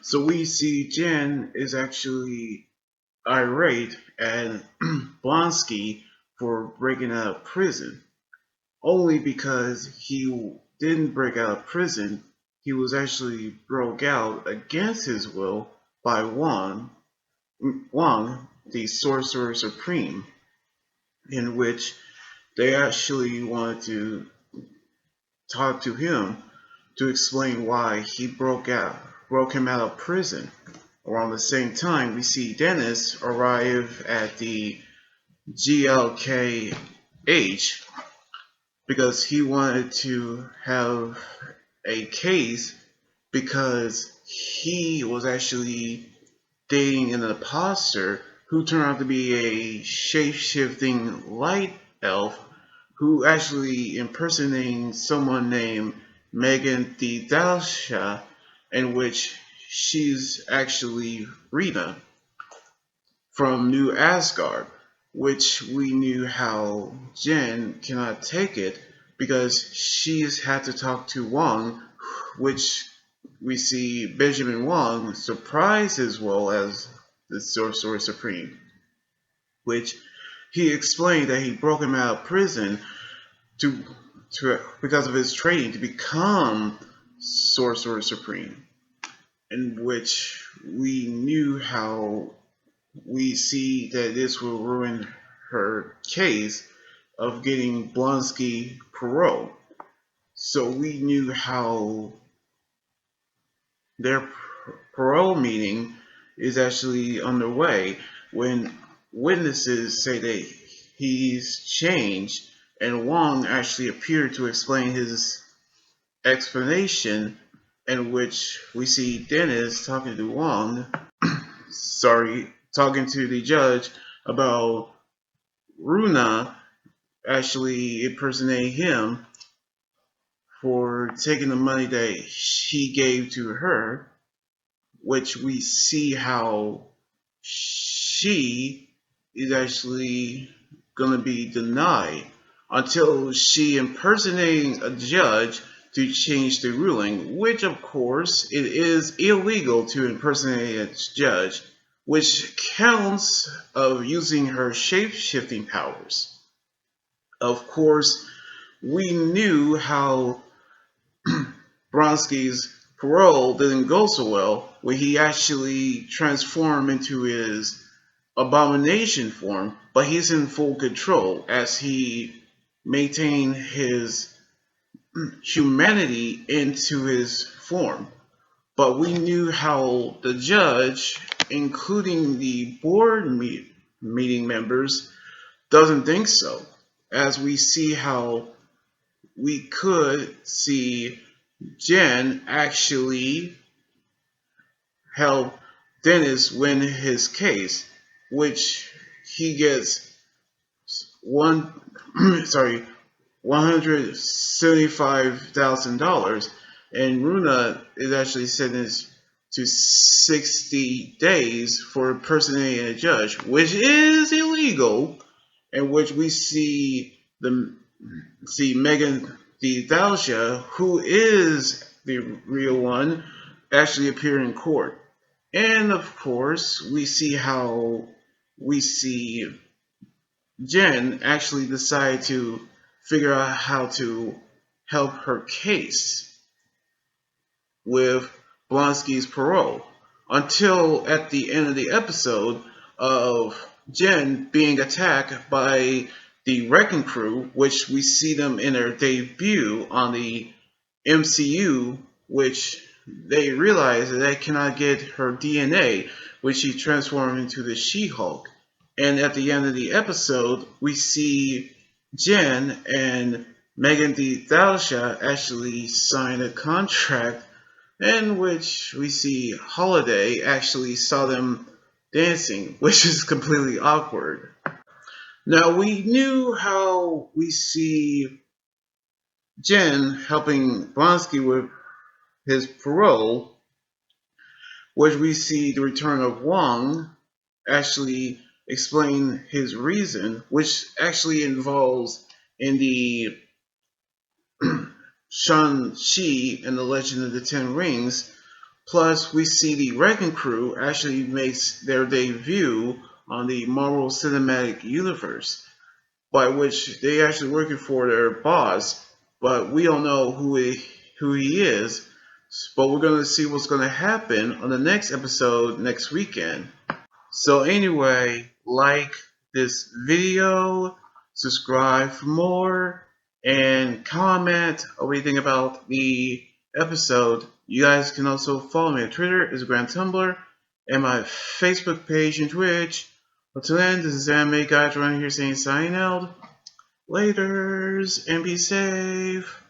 So we see Jen is actually irate at Blonsky for breaking out of prison, only because he didn't break out of prison. He was actually broke out against his will by Wong, the sorcerer supreme, in which they actually wanted to talk to him to explain why he broke him out of prison. Around the same time, we see Dennis arrive at the GLKH because he wanted to have a case because he was actually dating an imposter who turned out to be a shape-shifting light elf who actually impersonating someone named Megan the Dalsha, in which she's actually Rita from New Asgard, which we knew how Jen cannot take it because she's had to talk to Wong, which we see Benjamin Wong surprise as well as the Sorcerer Supreme, which he explained that he broke him out of prison to, because of his training to become Sorcerer Supreme, in which we knew how we see that this will ruin her case of getting Blonsky parole. So we knew how their parole meeting is actually underway when witnesses say that he's changed, and Wong actually appeared to explain his explanation, in which we see Dennis talking to Wong, talking to the judge about Runa actually impersonating him for taking the money that he gave to her, which we see how she is actually going to be denied until she impersonating a judge to change the ruling, which of course it is illegal to impersonate a judge, which counts of using her shape-shifting powers. Of course, we knew how Bronsky's parole didn't go so well, where he actually transformed into his abomination form, but he's in full control as he maintained his humanity into his form. But we knew how the judge, including the meeting members, doesn't think so. As we see how we could see Jen actually help Dennis win his case, which he gets one sorry $175,000, and Runa is actually sentenced to 60 days for impersonating a judge, which is illegal, in which we see Megan the Dalsha, who is the real one, actually appear in court. And of course, we see Jen actually decide to figure out how to help her case with Blonsky's parole until at the end of the episode of Jen being attacked by the Wrecking Crew, which we see them in their debut on the MCU, which they realize that they cannot get her DNA, which she transformed into the She-Hulk. And at the end of the episode, we see Jen and Megan Thee Stallion actually sign a contract in which we see Holiday actually saw them dancing, which is completely awkward. Now we knew how we see Jen helping Blonsky with his parole, which we see the return of Wong actually explain his reason, which actually involves in the Shang-Chi and the Legend of the Ten Rings, Plus, we see the Wrecking Crew actually makes their debut on the Marvel Cinematic Universe, by which they actually working for their boss, but we don't know who he is. But we're gonna see what's gonna happen on the next episode next weekend. So anyway, like this video, subscribe for more, and comment what you think about the episode. You guys can also follow me on Twitter, Instagram, Tumblr, and my Facebook page and Twitch. Until then, this is Anime Guy around here saying sign out. Laters and be safe.